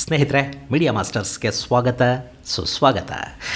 ಸ್ನೇಹಿತರೆ, ಮೀಡಿಯಾ ಮಾಸ್ಟರ್ಸ್ಗೆ ಸ್ವಾಗತ ಸುಸ್ವಾಗತ.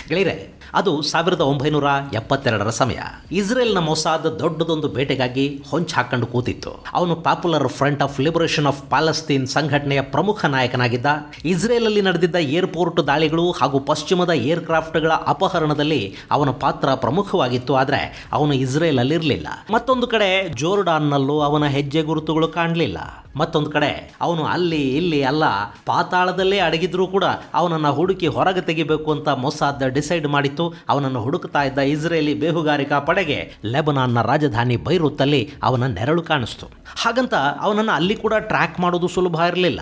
ಗೆಳೆಯರೆ, ಅದು 1972ರ ಸಮಯ. ಇಸ್ರೇಲ್ನ ಮೊಸಾದ್ ದೊಡ್ಡದೊಂದು ಬೇಟೆಗಾಗಿ ಹೊಂಚು ಹಾಕೊಂಡು ಕೂತಿತ್ತು. ಅವನು popular front of liberation of Palestine ಸಂಘಟನೆಯ ಪ್ರಮುಖ ನಾಯಕನಾಗಿದ್ದ. ಇಸ್ರೇಲಲ್ಲಿ ನಡೆದಿದ್ದ ಏರ್ಪೋರ್ಟ್ ದಾಳಿಗಳು ಹಾಗೂ ಪಶ್ಚಿಮದ ಏರ್ಕ್ರಾಫ್ಟ್ಗಳ ಅಪಹರಣದಲ್ಲಿ ಅವನ ಪಾತ್ರ ಪ್ರಮುಖವಾಗಿತ್ತು. ಆದರೆ ಅವನು ಇಸ್ರೇಲಲ್ಲಿರಲಿಲ್ಲ. ಮತ್ತೊಂದು ಕಡೆ ಜೋರ್ಡಾನ್ನಲ್ಲೂ ಅವನ ಹೆಜ್ಜೆ ಗುರುತುಗಳು ಕಾಣಲಿಲ್ಲ. ಮತ್ತೊಂದು ಕಡೆ ಅವನು ಅಲ್ಲಿ ಇಲ್ಲಿ ಅಲ್ಲ, ಪಾತಾಳದಲ್ಲೇ ಅಡಗಿದ್ರೂ ಕೂಡ ಅವನನ್ನು ಹುಡುಕಿ ಹೊರಗೆ ತೆಗಿಬೇಕು ಅಂತ ಮೊಸಾದ್ ಡಿಸೈಡ್ ಮಾಡಿತ್ತು. ಅವನನ್ನು ಹುಡುಕ್ತಾ ಇದ್ದ ಇಸ್ರೇಲಿ ಬೇಹುಗಾರಿಕಾ ಪಡೆಗೆ ಲೆಬನಾನ್ನ ರಾಜಧಾನಿ ಬೈರೂತಲ್ಲಿ ಅವನ ನೆರಳು ಕಾಣಿಸ್ತು. ಹಾಗಂತ ಅವನನ್ನು ಅಲ್ಲಿ ಕೂಡ ಟ್ರ್ಯಾಕ್ ಮಾಡೋದು ಸುಲಭ ಇರಲಿಲ್ಲ.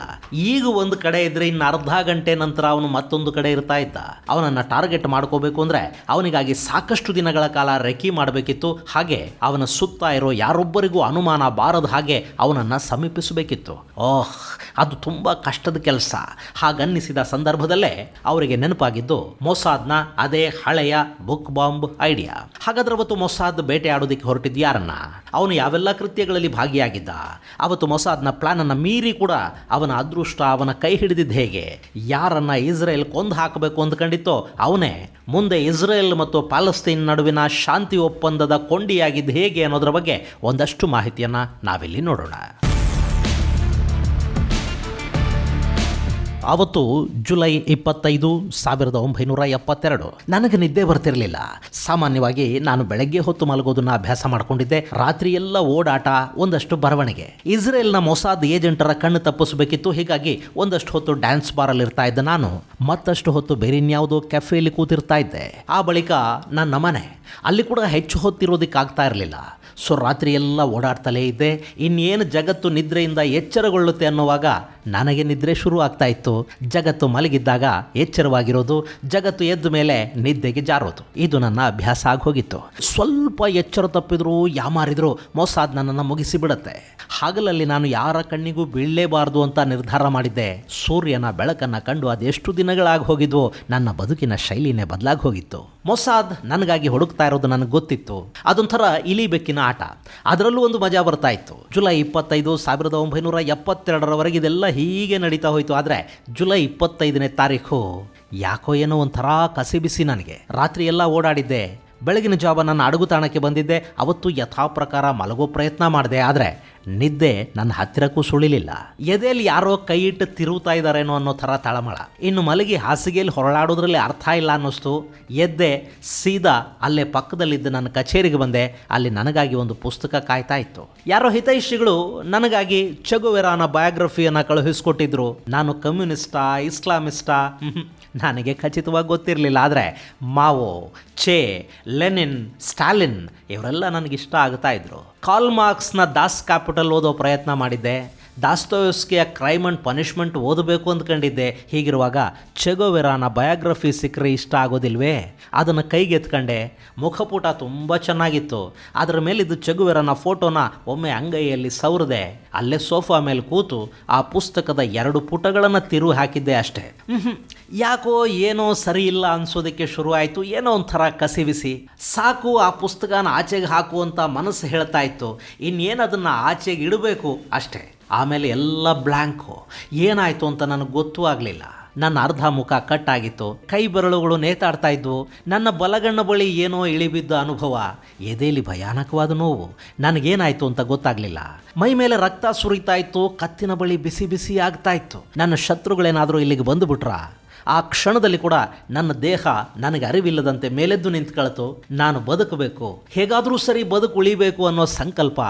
ಈಗ ಒಂದು ಕಡೆ ಇದ್ರೆ ಇನ್ನು ಅರ್ಧ ಗಂಟೆ ನಂತರ ಅವನು ಮತ್ತೊಂದು ಕಡೆ ಇರ್ತಾ ಇದ್ದ. ಅವನನ್ನು ಟಾರ್ಗೆಟ್ ಮಾಡ್ಕೋಬೇಕು ಅಂದರೆ ಅವನಿಗಾಗಿ ಸಾಕಷ್ಟು ದಿನಗಳ ಕಾಲ ರೆಕಿ ಮಾಡಬೇಕಿತ್ತು. ಹಾಗೆ ಅವನ ಸುತ್ತ ಇರೋ ಯಾರೊಬ್ಬರಿಗೂ ಅನುಮಾನ ಬಾರದ ಹಾಗೆ ಅವನನ್ನು ಸಮೀಪಿಸಬೇಕಿತ್ತು. ಅದು ತುಂಬ ಕಷ್ಟದ ಕೆಲಸ. ಹಾಗನ್ನಿಸಿದ ಸಂದರ್ಭದಲ್ಲೇ ಅವರಿಗೆ ನೆನಪಾಗಿದ್ದು ಮೊಸಾದ್ನ ಅದೇ ಹಳೆಯ ಬುಕ್ ಬಾಂಬ್ ಐಡಿಯಾ. ಹಾಗಾದ್ರೆ ಅವತ್ತು ಮೊಸಾದ್ ಬೇಟೆ ಆಡೋದಕ್ಕೆ ಹೊರಟಿದ್ದು ಯಾರನ್ನ? ಅವನು ಯಾವೆಲ್ಲ ಕೃತ್ಯಗಳಲ್ಲಿ ಭಾಗಿಯಾಗಿದ್ದ? ಅವತ್ತು ಮೊಸಾದ್ನ ಪ್ಲಾನ್ ಅನ್ನು ಮೀರಿ ಕೂಡ ಅವನ ಅದೃಷ್ಟ ಅವನ ಕೈ ಹಿಡಿದಿದ್ದು ಹೇಗೆ? ಯಾರನ್ನ ಇಸ್ರೇಲ್ ಕೊಂದು ಹಾಕಬೇಕು ಅಂದ್ಕೊಂಡಿತ್ತೋ ಅವನೇ ಮುಂದೆ ಇಸ್ರೇಲ್ ಮತ್ತು ಪ್ಯಾಲೆಸ್ತೈನ್ ನಡುವಿನ ಶಾಂತಿ ಒಪ್ಪಂದದ ಕೊಂಡಿಯಾಗಿದ್ದು ಹೇಗೆ ಅನ್ನೋದ್ರ ಬಗ್ಗೆ ಒಂದಷ್ಟು ಮಾಹಿತಿಯನ್ನು ನಾವಿಲ್ಲಿ ನೋಡೋಣ. ಅವತ್ತು ಜುಲೈ 25, 1972. ನನಗೆ ನಿದ್ದೆ ಬರ್ತಿರಲಿಲ್ಲ. ಸಾಮಾನ್ಯವಾಗಿ ನಾನು ಬೆಳಗ್ಗೆ ಹೊತ್ತು ಮಲಗೋದನ್ನ ಅಭ್ಯಾಸ ಮಾಡ್ಕೊಂಡಿದ್ದೆ. ರಾತ್ರಿ ಎಲ್ಲ ಓಡಾಟ, ಒಂದಷ್ಟು ಬರವಣಿಗೆ. ಇಸ್ರೇಲ್ನ ಮೊಸಾದ್ ಏಜೆಂಟರ ಕಣ್ಣು ತಪ್ಪಿಸಬೇಕಿತ್ತು. ಹೀಗಾಗಿ ಒಂದಷ್ಟು ಹೊತ್ತು ಡ್ಯಾನ್ಸ್ ಬಾರಲ್ಲಿ ಇರ್ತಾ ಇದ್ದೆ ನಾನು. ಮತ್ತಷ್ಟು ಹೊತ್ತು ಬೇರಿನ್ಯಾವುದೋ ಕೆಫೆಯಲ್ಲಿ ಕೂತಿರ್ತಾ ಇದ್ದೆ. ಆ ಬಳಿಕ ನನ್ನ ಮನೆ. ಅಲ್ಲಿ ಕೂಡ ಹೆಚ್ಚು ಹೊತ್ತಿರೋದಕ್ಕಾಗ್ತಾ ಇರಲಿಲ್ಲ. ಸೊ ರಾತ್ರಿ ಎಲ್ಲ ಓಡಾಡ್ತಲೇ ಇದ್ದೆ. ಇನ್ನೇನು ಜಗತ್ತು ನಿದ್ರೆಯಿಂದ ಎಚ್ಚರಗೊಳ್ಳುತ್ತೆ ಅನ್ನುವಾಗ ನನಗೆ ನಿದ್ರೆ ಶುರು ಆಗ್ತಾ ಇತ್ತು. ಜಗತ್ತು ಮಲಗಿದ್ದಾಗ ಎಚ್ಚರವಾಗಿರೋದು, ಜಗತ್ತು ಎದ್ದ ಮೇಲೆ ನಿದ್ದೆಗೆ ಜಾರೋದು, ಇದು ನನ್ನ ಅಭ್ಯಾಸ ಆಗೋಗಿತ್ತು. ಸ್ವಲ್ಪ ಎಚ್ಚರ ತಪ್ಪಿದ್ರು ಯಾಮಾರಿದ್ರು ಮೊಸಾದ್ ನನ್ನನ್ನು ಮುಗಿಸಿ ಬಿಡುತ್ತೆ. ಹಗಲಲ್ಲಿ ನಾನು ಯಾರ ಕಣ್ಣಿಗೂ ಬೀಳಲೇಬಾರ್ದು ಅಂತ ನಿರ್ಧಾರ ಮಾಡಿದ್ದೆ. ಸೂರ್ಯನ ಬೆಳಕನ್ನು ಕಂಡು ಅದೆಷ್ಟು ದಿನಗಳಾಗಿ ಹೋಗಿದ್ವು. ನನ್ನ ಬದುಕಿನ ಶೈಲಿನೇ ಬದಲಾಗಿ ಹೋಗಿತ್ತು. ಮೊಸಾದ್ ನನಗಾಗಿ ಹುಡುಕ್ತಾ ಇರೋದು ನನಗೆ ಗೊತ್ತಿತ್ತು. ಅದೊಂಥರ ಇಲಿ ಬೆಕ್ಕಿನ ಆಟ. ಅದರಲ್ಲೂ ಒಂದು ಮಜಾ ಬರ್ತಾ ಇತ್ತು. ಜುಲೈ 25, 1972ರವರೆಗೆ ಇದೆಲ್ಲ ಹೀಗೆ ನಡೀತಾ ಹೋಯಿತು. ಆದರೆ ಜುಲೈ 25ನೇ ತಾರೀಕು ಯಾಕೋ ಏನೋ ಒಂಥರ ಕಸಿಬಿಸಿ ನನಗೆ. ರಾತ್ರಿ ಎಲ್ಲ ಓಡಾಡಿದ್ದೆ. ಬೆಳಗಿನ ಜಾವ ನನ್ನ ಅಡುಗುತಾಣಕ್ಕೆ ಬಂದಿದ್ದೆ. ಅವತ್ತು ಯಥಾ ಪ್ರಕಾರ ಮಲಗೋ ಪ್ರಯತ್ನ ಮಾಡಿದೆ. ಆದರೆ ನಿದ್ದೆ ನನ್ನ ಹತ್ತಿರಕ್ಕೂ ಸುಳಿಲಿಲ್ಲ. ಎದೆಯಲ್ಲಿ ಯಾರೋ ಕೈ ಇಟ್ಟು ತಿರುಗ್ತಾ ಇದ್ದಾರೇನೋ ಅನ್ನೋ ಥರ ತಳಮಳ. ಇನ್ನು ಮಲಗಿ ಹಾಸಿಗೆಯಲ್ಲಿ ಹೊರಳಾಡೋದ್ರಲ್ಲಿ ಅರ್ಥ ಇಲ್ಲ ಅನ್ನಿಸ್ತು. ಎದ್ದೆ, ಸೀದಾ ಅಲ್ಲೇ ಪಕ್ಕದಲ್ಲಿದ್ದ ನನ್ನ ಕಚೇರಿಗೆ ಬಂದೆ. ಅಲ್ಲಿ ನನಗಾಗಿ ಒಂದು ಪುಸ್ತಕ ಕಾಯ್ತಾ ಇತ್ತು. ಯಾರೋ ಹಿತೈಷಿಗಳು ನನಗಾಗಿ ಚೆಗುವೆರಾನ ಬಯೋಗ್ರಫಿಯನ್ನು ಕಳುಹಿಸ್ಕೊಟ್ಟಿದ್ರು. ನಾನು ಕಮ್ಯುನಿಸ್ಟಾ ಇಸ್ಲಾಮಿಸ್ಟಾ ನನಗೆ ಖಚಿತವಾಗಿ ಗೊತ್ತಿರಲಿಲ್ಲ. ಆದರೆ ಮಾವೋ, ಚೆ, ಲೆನಿನ್, ಸ್ಟಾಲಿನ್ ಇವರೆಲ್ಲ ನನಗಿಷ್ಟ ಆಗ್ತಾ ಇದ್ರು. ಕಾರ್ಲ್ ಮಾರ್ಕ್ಸ್ನ ದಾಸ್ ಕ್ಯಾಪಿಟಲ್ ಓದೋ ಪ್ರಯತ್ನ ಮಾಡಿದ್ದೆ. ದಾಸ್ತೋವ್ಸ್ಕಿಯ ಕ್ರೈಮ್ ಆ್ಯಂಡ್ ಪನಿಷ್ಮೆಂಟ್ ಓದಬೇಕು ಅಂದ್ಕೊಂಡಿದ್ದೆ. ಹೀಗಿರುವಾಗ ಚೆಗುವೆರಾನ ಬಯೋಗ್ರಫಿ ಸಿಕ್ಕರೆ ಇಷ್ಟ ಆಗೋದಿಲ್ವೇ? ಅದನ್ನು ಕೈಗೆತ್ಕೊಂಡೆ. ಮುಖಪುಟ ತುಂಬ ಚೆನ್ನಾಗಿತ್ತು. ಅದರ ಮೇಲಿದ್ದು ಚೆಗುವೆರಾನ ಫೋಟೋನ ಒಮ್ಮೆ ಅಂಗೈಯಲ್ಲಿ ಸವರಿದೆ. ಅಲ್ಲೇ ಸೋಫಾ ಮೇಲೆ ಕೂತು ಆ ಪುಸ್ತಕದ 2 ಪುಟಗಳನ್ನು ತಿರುವು ಹಾಕಿದ್ದೆ ಅಷ್ಟೇ. ಯಾಕೋ ಏನೋ ಸರಿ ಇಲ್ಲ ಅನ್ಸೋದಕ್ಕೆ ಶುರು ಆಯಿತು. ಏನೋ ಒಂಥರ ಕಸಿವಿಸಿ. ಸಾಕು, ಆ ಪುಸ್ತಕನ ಆಚೆಗೆ ಹಾಕುವಂಥ ಮನಸ್ಸು ಹೇಳ್ತಾ ಇತ್ತು. ಇನ್ನೇನು ಅದನ್ನು ಆಚೆಗೆ ಇಡಬೇಕು ಅಷ್ಟೇ. ಆಮೇಲೆ ಎಲ್ಲ ಬ್ಲ್ಯಾಂಕು. ಏನಾಯಿತು ಅಂತ ನನಗೆ ಗೊತ್ತೂ ಆಗಲಿಲ್ಲ. ನನ್ನ ಅರ್ಧ ಮುಖ ಕಟ್ಟಾಗಿತ್ತು. ಕೈ ಬೆರಳುಗಳು ನೇತಾಡ್ತಾ ಇದ್ವು. ನನ್ನ ಬಲಗಣ್ಣ ಬಳಿ ಏನೋ ಇಳಿಬಿದ್ದ ಅನುಭವ. ಎದೆಯಲ್ಲಿ ಭಯಾನಕವಾದ ನೋವು. ನನಗೇನಾಯಿತು ಅಂತ ಗೊತ್ತಾಗಲಿಲ್ಲ. ಮೈ ಮೇಲೆ ರಕ್ತ ಸುರಿತಾ ಇತ್ತು. ಕತ್ತಿನ ಬಳಿ ಬಿಸಿ ಬಿಸಿ ಆಗ್ತಾ ಇತ್ತು. ನನ್ನ ಶತ್ರುಗಳೇನಾದರೂ ಇಲ್ಲಿಗೆ ಬಂದುಬಿಟ್ರಾ? ಆ ಕ್ಷಣದಲ್ಲಿ ಕೂಡ ನನ್ನ ದೇಹ ನನಗೆ ಅರಿವಿಲ್ಲದಂತೆ ಮೇಲೆದ್ದು ನಿಂತ್ಕೊಳ್ತು. ನಾನು ಬದುಕಬೇಕು, ಹೇಗಾದರೂ ಸರಿ ಬದುಕು ಉಳಿಬೇಕು ಅನ್ನೋ ಸಂಕಲ್ಪ.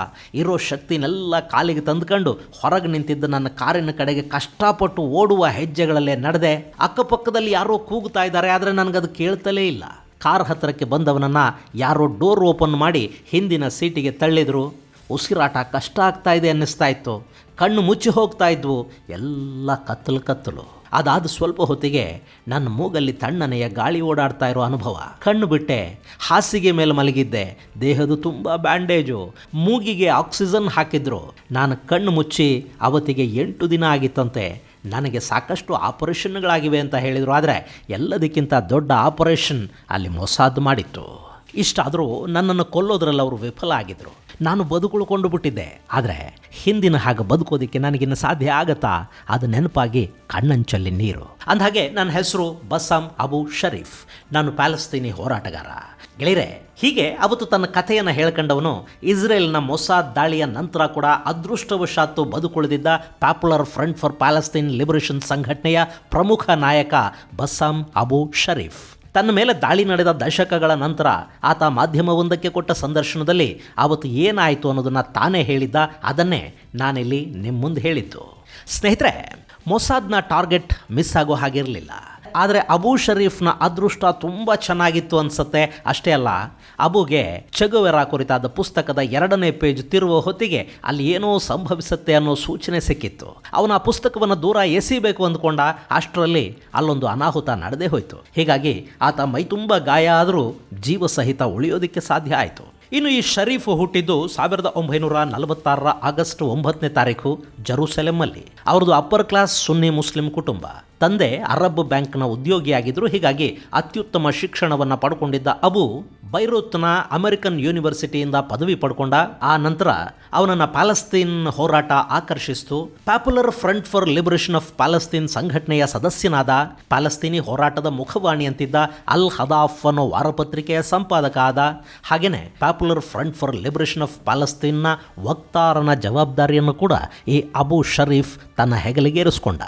ಇರೋ ಶಕ್ತಿನೆಲ್ಲ ಕಾಲಿಗೆ ತಂದುಕೊಂಡು ಹೊರಗೆ ನಿಂತಿದ್ದ ನನ್ನ ಕಾರಿನ ಕಡೆಗೆ ಕಷ್ಟಪಟ್ಟು ಓಡುವ ಹೆಜ್ಜೆಗಳಲ್ಲೇ ನಡೆದೆ. ಅಕ್ಕಪಕ್ಕದಲ್ಲಿ ಯಾರೋ ಕೂಗ್ತಾ ಇದ್ದಾರೆ. ಆದರೆ ನನಗದು ಕೇಳ್ತಲೇ ಇಲ್ಲ. ಕಾರ್ ಹತ್ತಿರಕ್ಕೆ ಬಂದವನನ್ನು ಯಾರೋ ಡೋರ್ ಓಪನ್ ಮಾಡಿ ಹಿಂದಿನ ಸೀಟಿಗೆ ತಳ್ಳಿದ್ರು. ಉಸಿರಾಟ ಕಷ್ಟ ಆಗ್ತಾ ಇದೆ ಅನ್ನಿಸ್ತಾ ಇತ್ತು. ಕಣ್ಣು ಮುಚ್ಚಿ ಹೋಗ್ತಾ ಇದ್ವು. ಎಲ್ಲ ಕತ್ತಲು. ಅದಾದ ಸ್ವಲ್ಪ ಹೊತ್ತಿಗೆ ನನ್ನ ಮೂಗಲ್ಲಿ ತಣ್ಣನೆಯ ಗಾಳಿ ಓಡಾಡ್ತಾ ಇರೋ ಅನುಭವ. ಕಣ್ಣು ಬಿಟ್ಟೆ. ಹಾಸಿಗೆ ಮೇಲೆ ಮಲಗಿದ್ದೆ. ದೇಹದ ತುಂಬ ಬ್ಯಾಂಡೇಜು. ಮೂಗಿಗೆ ಆಕ್ಸಿಜನ್ ಹಾಕಿದ್ರು. ನಾನು ಕಣ್ಣು ಮುಚ್ಚಿ ಅವತ್ತಿಗೆ 8 ದಿನ ಆಗಿತ್ತಂತೆ. ನನಗೆ ಸಾಕಷ್ಟು ಆಪರೇಷನ್ಗಳಾಗಿವೆ ಅಂತ ಹೇಳಿದರು. ಆದರೆ ಎಲ್ಲದಕ್ಕಿಂತ ದೊಡ್ಡ ಆಪರೇಷನ್ ಅಲ್ಲಿ ಮೊಸಾದ್ ಮಾಡಿತ್ತು. ಇಷ್ಟಾದರೂ ನನ್ನನ್ನು ಕೊಲ್ಲೋದ್ರಲ್ಲಿ ಅವರು ವಿಫಲ ಆಗಿದ್ದರು. ನಾನು ಬದುಕುಳ್ಕೊಂಡು ಬಿಟ್ಟಿದ್ದೆ. ಆದರೆ ಹಿಂದಿನ ಹಾಗೆ ಬದುಕೋದಕ್ಕೆ ನನಗಿನ್ನು ಸಾಧ್ಯ ಆಗತ್ತಾ? ಅದು ನೆನಪಾಗಿ ಕಣ್ಣಂಚಲ್ಲಿ ನೀರು. ಅಂದಹಾಗೆ ನನ್ನ ಹೆಸರು ಬಸ್ಸಾಮ್ ಅಬು ಶರೀಫ್. ನಾನು ಪ್ಯಾಲೆಸ್ತೀನಿ ಹೋರಾಟಗಾರ. ಗೆಳೆಯರೆ, ಹೀಗೆ ಅವತ್ತು ತನ್ನ ಕಥೆಯನ್ನು ಹೇಳ್ಕೊಂಡವನು ಇಸ್ರೇಲ್ನ ಮೊಸಾದ್ ದಾಳಿಯ ನಂತರ ಕೂಡ ಅದೃಷ್ಟವಶಾತ್ತು ಬದುಕುಳಿದಿದ್ದ popular front for Palestine liberation ಸಂಘಟನೆಯ ಪ್ರಮುಖ ನಾಯಕ ಬಸ್ಸಾಮ್ ಅಬು ಶರೀಫ್. ತನ್ನ ಮೇಲೆ ದಾಳಿ ನಡೆದ ದಶಕಗಳ ನಂತರ ಆತ ಮಾಧ್ಯಮವೊಂದಕ್ಕೆ ಕೊಟ್ಟ ಸಂದರ್ಶನದಲ್ಲಿ ಆವತ್ತು ಏನಾಯಿತು ಅನ್ನೋದನ್ನು ತಾನೇ ಹೇಳಿದ್ದ. ಅದನ್ನೇ ನಾನಿಲ್ಲಿ ನಿಮ್ಮ ಮುಂದೆ ಹೇಳಿದ್ದು. ಸ್ನೇಹಿತರೆ, ಮೊಸಾದ್ನ ಟಾರ್ಗೆಟ್ ಮಿಸ್ ಆಗೋ ಹಾಗಿರಲಿಲ್ಲ. ಆದರೆ ಅಬು ಶರೀಫ್ನ ಅದೃಷ್ಟ ತುಂಬ ಚೆನ್ನಾಗಿತ್ತು ಅನಿಸುತ್ತೆ. ಅಷ್ಟೇ ಅಲ್ಲ, ಅಬುಗೆ ಚೆಗುವೆರಾ ಕುರಿತಾದ ಪುಸ್ತಕದ 2ನೇ ಪೇಜ್ ತಿರುವ ಹೊತ್ತಿಗೆ ಅಲ್ಲಿ ಏನೋ ಸಂಭವಿಸುತ್ತೆ ಅನ್ನೋ ಸೂಚನೆ ಸಿಕ್ಕಿತ್ತು. ಅವನ ಆ ಪುಸ್ತಕವನ್ನು ದೂರ ಎಸಿಬೇಕು ಅಂದ್ಕೊಂಡ. ಅಷ್ಟರಲ್ಲಿ ಅಲ್ಲೊಂದು ಅನಾಹುತ ನಡೆದೇ ಹೋಯಿತು. ಹೀಗಾಗಿ ಆತ ಮೈ ತುಂಬ ಗಾಯ ಆದರೂ ಜೀವ ಸಹಿತ ಉಳಿಯೋದಕ್ಕೆ ಸಾಧ್ಯ ಆಯಿತು. ಇನ್ನು ಈ ಶರೀಫ್ ಹುಟ್ಟಿದ್ದು 1946 ಆಗಸ್ಟ್ 9ನೇ ತಾರೀಕು ಜೆರೂಸಲೆಮ್ಮಲ್ಲಿ. ಅವ್ರದ್ದು ಅಪ್ಪರ್ ಕ್ಲಾಸ್ ಸುನ್ನಿ ಮುಸ್ಲಿಂ ಕುಟುಂಬ. ತಂದೆ ಅರಬ್ ಬ್ಯಾಂಕ್ನ ಉದ್ಯೋಗಿಯಾಗಿದ್ದರು. ಹೀಗಾಗಿ ಅತ್ಯುತ್ತಮ ಶಿಕ್ಷಣವನ್ನು ಪಡ್ಕೊಂಡಿದ್ದ ಅಬು ಬೈರೂತ್ನ ಅಮೆರಿಕನ್ ಯೂನಿವರ್ಸಿಟಿಯಿಂದ ಪದವಿ ಪಡ್ಕೊಂಡ. ಆ ನಂತರ ಅವನನ್ನು ಪ್ಯಾಲೆಸ್ತೀನ್ ಹೋರಾಟ ಆಕರ್ಷಿಸಿತು. Popular front for liberation of Palestine ಸಂಘಟನೆಯ ಸದಸ್ಯನಾದ. ಪ್ಯಾಲೆಸ್ತೀನಿ ಹೋರಾಟದ ಮುಖವಾಣಿ ಅಂತಿದ್ದ. ಅಲ್ ಹದಾಫ್ ಅನ್ನೋ ವಾರಪತ್ರಿಕೆಯ ಸಂಪಾದಕ ಆದ. ಹಾಗೆಯೇ popular front for liberation of ಪ್ಯಾಲೆಸ್ತೀನ್ನ ವಕ್ತಾರನ ಜವಾಬ್ದಾರಿಯನ್ನು ಕೂಡ ಈ ಅಬು ಶರೀಫ್ ತನ್ನ ಹೆಗಲಿಗೇರಿಸ್ಕೊಂಡ.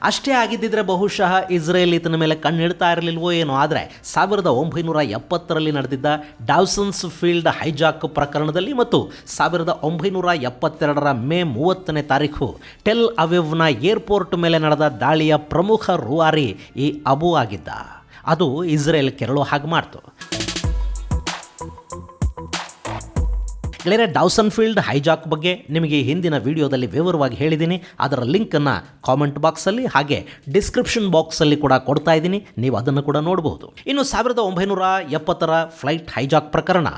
ಅಷ್ಟೇ ಆಗಿದ್ದಿದ್ರೆ ಬಹುಶಃ ಇಸ್ರೇಲ್ ಈತನ ಮೇಲೆ ಕಣ್ಣಿಡ್ತಾ ಇರಲಿಲ್ವೋ ಏನೋ. ಆದರೆ 1970ರಲ್ಲಿ ನಡೆದಿದ್ದ ಡಾವ್ಸನ್ಸ್ ಫೀಲ್ಡ್ ಹೈಜಾಕ್ ಪ್ರಕರಣದಲ್ಲಿ ಮತ್ತು 1972ರ ಮೇ 30ನೇ ತಾರೀಕು ಟೆಲ್ ಅವಿವ್ನ ಏರ್ಪೋರ್ಟ್ ಮೇಲೆ ನಡೆದ ದಾಳಿಯ ಪ್ರಮುಖ ರೂವಾರಿ ಈ ಅಬು ಆಗಿದ್ದ. ಅದು ಇಸ್ರೇಲ್ ಕೆರಳೋ ಹಾಗೆ ಮಾಡ್ತು. ಗೆಳೆಯರೆ, ಡಾವ್ಸನ್ ಫೀಲ್ಡ್ ಹೈಜಾಕ್ ಬಗ್ಗೆ ನಿಮಗೆ ಹಿಂದಿನ ವಿಡಿಯೋದಲ್ಲಿ ವಿವರವಾಗಿ ಹೇಳಿದ್ದೀನಿ. ಅದರ ಲಿಂಕನ್ನು ಕಾಮೆಂಟ್ ಬಾಕ್ಸಲ್ಲಿ ಹಾಗೆ ಡಿಸ್ಕ್ರಿಪ್ಷನ್ ಬಾಕ್ಸಲ್ಲಿ ಕೂಡ ಕೊಡ್ತಾ ಇದ್ದೀನಿ. ನೀವು ಅದನ್ನು ಕೂಡ ನೋಡಬಹುದು. ಇನ್ನು 1970ರ ಫ್ಲೈಟ್ ಹೈಜಾಕ್ ಪ್ರಕರಣ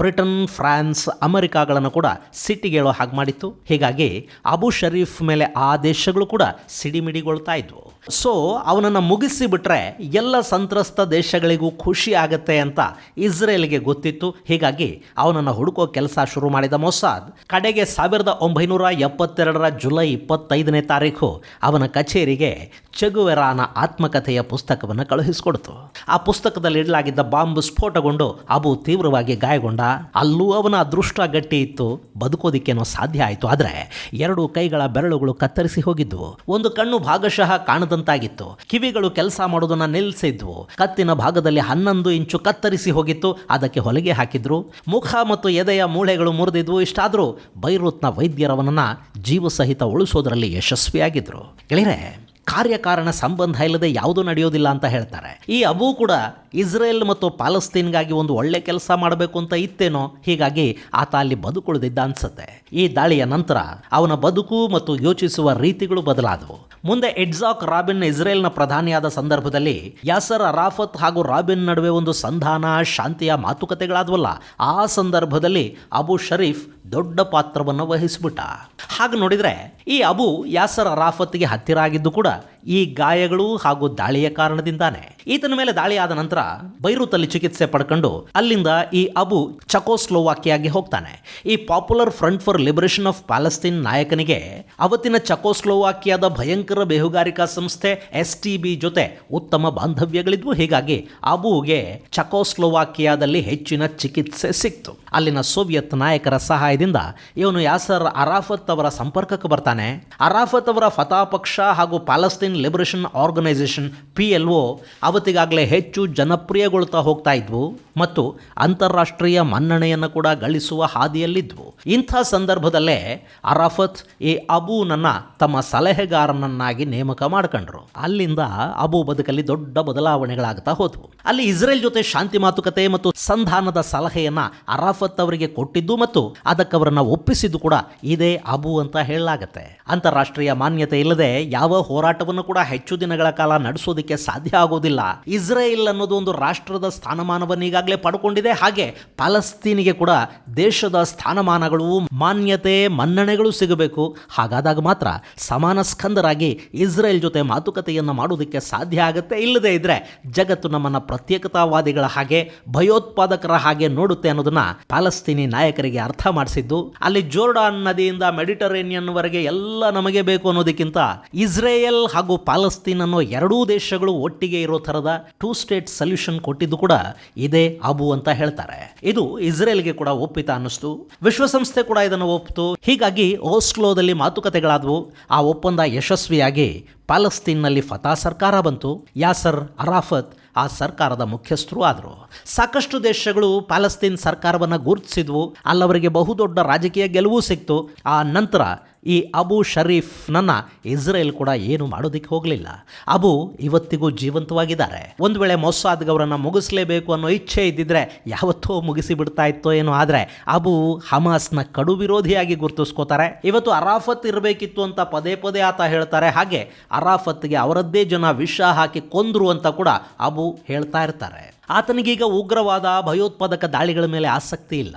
ಬ್ರಿಟನ್, ಫ್ರಾನ್ಸ್, ಅಮೆರಿಕಾಗಳನ್ನು ಕೂಡ ಸಿಟ್ಟಿಗೇಳೋ ಹಾಗೆ ಮಾಡಿತ್ತು. ಹೀಗಾಗಿ ಅಬು ಶರೀಫ್ ಮೇಲೆ ಆ ದೇಶಗಳು ಕೂಡ ಸಿಡಿಮಿಡಿಗೊಳ್ತಾ ಇದ್ವು. ಸೊ ಅವನನ್ನು ಮುಗಿಸಿ ಬಿಟ್ರೆ ಎಲ್ಲ ಸಂತ್ರಸ್ತ ದೇಶಗಳಿಗೂ ಖುಷಿ ಆಗತ್ತೆ ಅಂತ ಇಸ್ರೇಲ್ಗೆ ಗೊತ್ತಿತ್ತು. ಹೀಗಾಗಿ ಅವನನ್ನು ಹುಡುಕೋ ಕೆಲಸ ಶುರು ಮಾಡಿದ ಮೊಸಾದ್ ಕಡೆಗೆ 1972ರ ಜುಲೈ 25ನೇ ತಾರೀಕು ಅವನ ಕಚೇರಿಗೆ ಚೆಗುವೆರಾನ ಆತ್ಮಕಥೆಯ ಪುಸ್ತಕವನ್ನು ಕಳುಹಿಸಿಕೊಡ್ತು. ಆ ಪುಸ್ತಕದಲ್ಲಿ ಇಡಲಾಗಿದ್ದ ಬಾಂಬ್ ಸ್ಫೋಟಗೊಂಡು ಅಬು ತೀವ್ರವಾಗಿ ಗಾಯಗೊಂಡ. ಅಲ್ಲೂ ಅವನ ಅದೃಷ್ಟ ಗಟ್ಟಿ ಇತ್ತು, ಬದುಕೋದಿಕ್ಕೇನೋ ಸಾಧ್ಯ ಆಯಿತು. ಆದರೆ 2 ಕೈಗಳ ಬೆರಳುಗಳು ಕತ್ತರಿಸಿ ಹೋಗಿದ್ವು. ಒಂದು ಕಣ್ಣು ಭಾಗಶಃ ಕಾಣದಂತಾಗಿತ್ತು. ಕಿವಿಗಳು ಕೆಲಸ ಮಾಡೋದನ್ನ ನಿಲ್ಲಿಸಿದ್ವು. ಕತ್ತಿನ ಭಾಗದಲ್ಲಿ 11 ಇಂಚು ಕತ್ತರಿಸಿ ಹೋಗಿತ್ತು. ಅದಕ್ಕೆ ಹೊಲಿಗೆ ಹಾಕಿದ್ರು. ಮುಖ ಮತ್ತು ಎದೆಯ ಮೂಳೆಗಳು ಮುರಿದಿದ್ವು. ಇಷ್ಟಾದರೂ ಬೈರೂತ್ನ ವೈದ್ಯರವನನ್ನು ಜೀವ ಸಹಿತ ಉಳಿಸೋದ್ರಲ್ಲಿ ಯಶಸ್ವಿಯಾಗಿದ್ದರು. ಗೆಳೆಯರೆ, ಕಾರ್ಯಕಾರಣ ಸಂಬಂಧ ಇಲ್ಲದೆ ಯಾವುದೂ ನಡೆಯೋದಿಲ್ಲ ಅಂತ ಹೇಳ್ತಾರೆ. ಈ ಅಬು ಕೂಡ ಇಸ್ರೇಲ್ ಮತ್ತು ಪ್ಯಾಲೆಸ್ತೀನ್ಗಾಗಿ ಒಂದು ಒಳ್ಳೆ ಕೆಲಸ ಮಾಡಬೇಕು ಅಂತ ಇತ್ತೇನೋ. ಹೀಗಾಗಿ ಆತ ಅಲ್ಲಿ ಬದುಕುಳಿದಿದ್ದ ಅನ್ಸುತ್ತೆ. ಈ ದಾಳಿಯ ನಂತರ ಅವನ ಬದುಕು ಮತ್ತು ಯೋಚಿಸುವ ರೀತಿಗಳು ಬದಲಾದವು. ಮುಂದೆ ಇಟ್ಜಾಕ್ ರಾಬಿನ್ ಇಸ್ರೇಲ್ನ ಪ್ರಧಾನಿಯಾದ ಸಂದರ್ಭದಲ್ಲಿ ಯಾಸರ್ ಅರಾಫತ್ ಹಾಗೂ ರಾಬಿನ್ ನಡುವೆ ಒಂದು ಸಂಧಾನ, ಶಾಂತಿಯ ಮಾತುಕತೆಗಳಾದವಲ್ಲ. ಆ ಸಂದರ್ಭದಲ್ಲಿ ಅಬು ಶರೀಫ್ ದೊಡ್ಡ ಪಾತ್ರವನ್ನು ವಹಿಸಿಬಿಟ್ಟ. ಹಾಗೆ ನೋಡಿದರೆ ಈ ಅಬು ಯಾಸರ್ ಅರಾಫತ್ಗೆ ಹತ್ತಿರ ಆಗಿದ್ದು ಕೂಡ ಈ ಗಾಯಗಳು ಹಾಗೂ ದಾಳಿಯ ಕಾರಣದಿಂದಾನೆ. ಈತನ ಮೇಲೆ ದಾಳಿ ಆದ ನಂತರ ಬೈರೂತಲ್ಲಿ ಚಿಕಿತ್ಸೆ ಪಡ್ಕೊಂಡು ಅಲ್ಲಿಂದ ಈ ಅಬು ಚೆಕೋಸ್ಲೋವಾಕಿಯಾಗೆ ಹೋಗ್ತಾನೆ. ಈ popular front for liberation of Palestine ನಾಯಕನಿಗೆ ಅವತ್ತಿನ ಚೆಕೋಸ್ಲೋವಾಕಿಯಾದ ಭಯಂಕರ ಬೇಹುಗಾರಿಕಾ ಸಂಸ್ಥೆ STB ಜೊತೆ ಉತ್ತಮ ಬಾಂಧವ್ಯಗಳಿದ್ವು. ಹೀಗಾಗಿ ಅಬುಗೆ ಚೆಕೋಸ್ಲೋವಾಕಿಯಾದಲ್ಲಿ ಹೆಚ್ಚಿನ ಚಿಕಿತ್ಸೆ ಸಿಕ್ತು. ಅಲ್ಲಿನ ಸೋವಿಯತ್ ನಾಯಕರ ಸಹಾಯದಿಂದ ಇವನು ಯಾಸರ್ ಅರಾಫತ್ ಅವರ ಸಂಪರ್ಕಕ್ಕೆ ಬರ್ತಾನೆ. ಅರಾಫತ್ ಅವರ ಫತಾ ಪಕ್ಷ ಹಾಗೂ ಪ್ಯಾಲೆಸ್ತೀನ್ ಲಿಬರೇಷನ್ ಆರ್ಗನೈಸೇಷನ್ PLO ಅವತ್ತಿಗಾಗಲೇ ಹೆಚ್ಚು ಜನಪ್ರಿಯಗೊಳ್ತಾ ಹೋಗ್ತಾ ಇದ್ವು ಮತ್ತು ಅಂತಾರಾಷ್ಟ್ರೀಯ ಮನ್ನಣೆಯನ್ನು ಕೂಡ ಗಳಿಸುವ ಹಾದಿಯಲ್ಲಿದ್ವು. ಇಂಥ ಸಂದರ್ಭದಲ್ಲೇ ಅರಾಫತ್ ಈ ಅಬೂನನ್ನು ತಮ್ಮ ಸಲಹೆಗಾರನನ್ನಾಗಿ ನೇಮಕ ಮಾಡ್ಕೊಂಡ್ರು. ಅಲ್ಲಿಂದ ಅಬು ಬದುಕಲ್ಲಿ ದೊಡ್ಡ ಬದಲಾವಣೆಗಳಾಗ್ತಾ ಹೋದವು. ಅಲ್ಲಿ ಇಸ್ರೇಲ್ ಜೊತೆ ಶಾಂತಿ ಮಾತುಕತೆ ಮತ್ತು ಸಂಧಾನದ ಸಲಹೆಯನ್ನು ಅರಾಫತ್ ಅವರಿಗೆ ಕೊಟ್ಟಿದ್ದು ಮತ್ತು ಅದಕ್ಕವರನ್ನು ಒಪ್ಪಿಸಿದ್ದು ಕೂಡ ಇದೇ ಅಬು ಅಂತ ಹೇಳಲಾಗತ್ತೆ. ಅಂತಾರಾಷ್ಟ್ರೀಯ ಮಾನ್ಯತೆ ಇಲ್ಲದೆ ಯಾವ ಹೋರಾಟವನ್ನು ಯುದ್ಧವನ್ನು ಕೂಡ ಹೆಚ್ಚು ದಿನಗಳ ಕಾಲ ನಡೆಸೋದಕ್ಕೆ ಸಾಧ್ಯ ಆಗೋದಿಲ್ಲ. ಇಸ್ರೇಲ್ ಅನ್ನೋದು ಒಂದು ರಾಷ್ಟ್ರದ ಸ್ಥಾನಮಾನವನ್ನು ಈಗಾಗಲೇ ಪಡ್ಕೊಂಡಿದೆ. ಹಾಗೆ ಪ್ಯಾಲೆಸ್ತೀನಿಗೆ ಕೂಡ ದೇಶದ ಸ್ಥಾನಮಾನಗಳು, ಮಾನ್ಯತೆ, ಮನ್ನಣೆಗಳು ಸಿಗಬೇಕು. ಹಾಗಾದಾಗ ಮಾತ್ರ ಸಮಾನ ಸ್ಕಂದರಾಗಿ ಇಸ್ರೇಲ್ ಜೊತೆ ಮಾತುಕತೆಯನ್ನು ಮಾಡೋದಕ್ಕೆ ಸಾಧ್ಯ ಆಗುತ್ತೆ. ಇಲ್ಲದೇ ಇದ್ರೆ ಜಗತ್ತು ನಮ್ಮನ್ನ ಪ್ರತ್ಯೇಕತಾವಾದಿಗಳ ಹಾಗೆ, ಭಯೋತ್ಪಾದಕರ ಹಾಗೆ ನೋಡುತ್ತೆ ಅನ್ನೋದನ್ನ ಪ್ಯಾಲೆಸ್ತೀನಿ ನಾಯಕರಿಗೆ ಅರ್ಥ ಮಾಡಿಸಿದ್ದು. ಅಲ್ಲಿ ಜೋರ್ಡಾನ್ ನದಿಯಿಂದ ಮೆಡಿಟರೇನಿಯನ್ ವರೆಗೆ ಎಲ್ಲ ನಮಗೆ ಬೇಕು ಅನ್ನೋದಕ್ಕಿಂತ ಇಸ್ರೇಲ್ ಹಾಗೂ ಪ್ಯಾಲೆಸ್ತೀನ್ ಅನ್ನೋ ಎರಡೂ ದೇಶಗಳು ಒಟ್ಟಿಗೆ ಇರೋ ಥರದ 2 ಸ್ಟೇಟ್ ಸೊಲ್ಯೂಷನ್ ಕೊಟ್ಟಿದ್ದು ಕೂಡ ಇದೇ ಅಬು ಅಂತ ಹೇಳ್ತಾರೆ. ಇದು ಇಸ್ರೇಲ್ಗೆ ಕೂಡ ಒಪ್ಪಿತ ಅನ್ನಿಸ್ತು. ವಿಶ್ವಸಂಸ್ಥೆ ಕೂಡ ಇದನ್ನು ಒಪ್ಪಿತು. ಹೀಗಾಗಿ ಓಸ್ಲೋದಲ್ಲಿ ಮಾತುಕತೆಗಳಾದವು. ಆ ಒಪ್ಪಂದ ಯಶಸ್ವಿಯಾಗಿ ಪ್ಯಾಲೆಸ್ತೀನ್ನಲ್ಲಿ ಫತಾ ಸರ್ಕಾರ ಬಂತು. ಯಾಸರ್ ಅರಾಫತ್ ಆ ಸರ್ಕಾರದ ಮುಖ್ಯಸ್ಥರು ಆದರು. ಸಾಕಷ್ಟು ದೇಶಗಳು ಪ್ಯಾಲೆಸ್ತೀನ್ ಸರ್ಕಾರವನ್ನು ಗುರುತಿಸಿದ್ವು. ಅಲ್ಲವರಿಗೆ ಬಹುದೊಡ್ಡ ರಾಜಕೀಯ ಗೆಲುವು ಸಿಕ್ತು. ಆ ನಂತರ ಈ ಅಬು ಶರೀಫ್ನನ್ನು ಇಸ್ರೇಲ್ ಕೂಡ ಏನು ಮಾಡೋದಕ್ಕೆ ಹೋಗಲಿಲ್ಲ. ಅಬು ಇವತ್ತಿಗೂ ಜೀವಂತವಾಗಿದ್ದಾರೆ. ಒಂದು ವೇಳೆ ಮೊಸಾದ್ಗವರನ್ನು ಮುಗಿಸಲೇಬೇಕು ಅನ್ನೋ ಇಚ್ಛೆ ಇದ್ದಿದ್ರೆ ಯಾವತ್ತೋ ಮುಗಿಸಿ ಬಿಡ್ತಾ ಇತ್ತೋ ಏನೋ. ಆದರೆ ಅಬು ಹಮಾಸ್ನ ಕಡು ವಿರೋಧಿಯಾಗಿ ಗುರುತಿಸ್ಕೋತಾರೆ. ಇವತ್ತು ಅರಾಫತ್ ಇರಬೇಕಿತ್ತು ಅಂತ ಪದೇ ಪದೇ ಆತ ಹೇಳ್ತಾರೆ. ಹಾಗೆ ಅರಾಫತ್ಗೆ ಅವರದ್ದೇ ಜನ ವಿಷ ಹಾಕಿ ಕೊಂದ್ರು ಅಂತ ಕೂಡ ಅಬು ಹೇಳ್ತಾ ಇರ್ತಾರೆ. ಆತನಿಗೀಗ ಉಗ್ರವಾದ, ಭಯೋತ್ಪಾದಕ ದಾಳಿಗಳ ಮೇಲೆ ಆಸಕ್ತಿ ಇಲ್ಲ.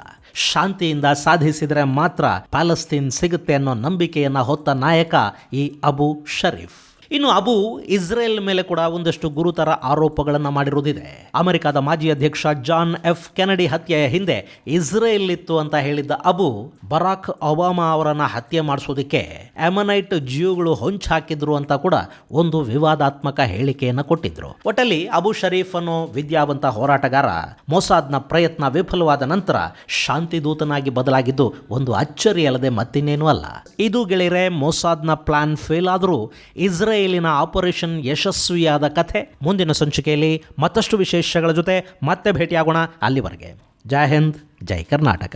ಶಾಂತಿಯಿಂದ ಸಾಧಿಸಿದರೆ ಮಾತ್ರ ಪ್ಯಾಲೆಸ್ತೀನ್ ಸಿಗುತ್ತೆ ಅನ್ನೋ ನಂಬಿಕೆಯನ್ನು ಹೊತ್ತ ನಾಯಕ ಈ ಅಬು ಶರೀಫ್. ಇನ್ನು ಅಬು ಇಸ್ರೇಲ್ ಮೇಲೆ ಕೂಡ ಒಂದಷ್ಟು ಗುರುತರ ಆರೋಪಗಳನ್ನು ಮಾಡಿರುವುದಿದೆ. ಅಮೆರಿಕದ ಮಾಜಿ ಅಧ್ಯಕ್ಷ ಜಾನ್ ಎಫ್ ಕೆನಡಿ ಹತ್ಯೆಯ ಹಿಂದೆ ಇಸ್ರೇಲ್ ಇತ್ತು ಅಂತ ಹೇಳಿದ್ದ ಅಬು, ಬರಾಕ್ ಒಬಾಮಾ ಅವರನ್ನು ಹತ್ಯೆ ಮಾಡಿಸೋದಕ್ಕೆ ಅಮನೈಟ್ ಜ್ಯೂಗಳು ಹೊಂಚು ಹಾಕಿದ್ರು ಅಂತ ಕೂಡ ಒಂದು ವಿವಾದಾತ್ಮಕ ಹೇಳಿಕೆಯನ್ನು ಕೊಟ್ಟಿದ್ರು. ಒಟ್ಟಲ್ಲಿ ಅಬು ಶರೀಫ್ ಅನ್ನೋ ವಿದ್ಯಾವಂತ ಹೋರಾಟಗಾರ ಮೊಸಾದ್ನ ಪ್ರಯತ್ನ ವಿಫಲವಾದ ನಂತರ ಶಾಂತಿ ದೂತನಾಗಿ ಬದಲಾಗಿದ್ದು ಒಂದು ಅಚ್ಚರಿ ಅಲ್ಲದೆ ಮತ್ತಿನ್ನೇನೂ ಅಲ್ಲ. ಇದು ಗೆಳೆಯರೆ, ಮೊಸಾದ್ನ ಪ್ಲಾನ್ ಫೇಲ್ ಆದರೂ ಇಸ್ರೇಲಿನ ಆಪರೇಷನ್ ಯಶಸ್ವಿಯಾದ ಕಥೆ. ಮುಂದಿನ ಸಂಚಿಕೆಯಲ್ಲಿ ಮತ್ತಷ್ಟು ವಿಶೇಷಗಳ ಜೊತೆ ಮತ್ತೆ ಭೇಟಿಯಾಗೋಣ. ಅಲ್ಲಿವರೆಗೆ ಜೈ ಹಿಂದ್, ಜೈ ಕರ್ನಾಟಕ.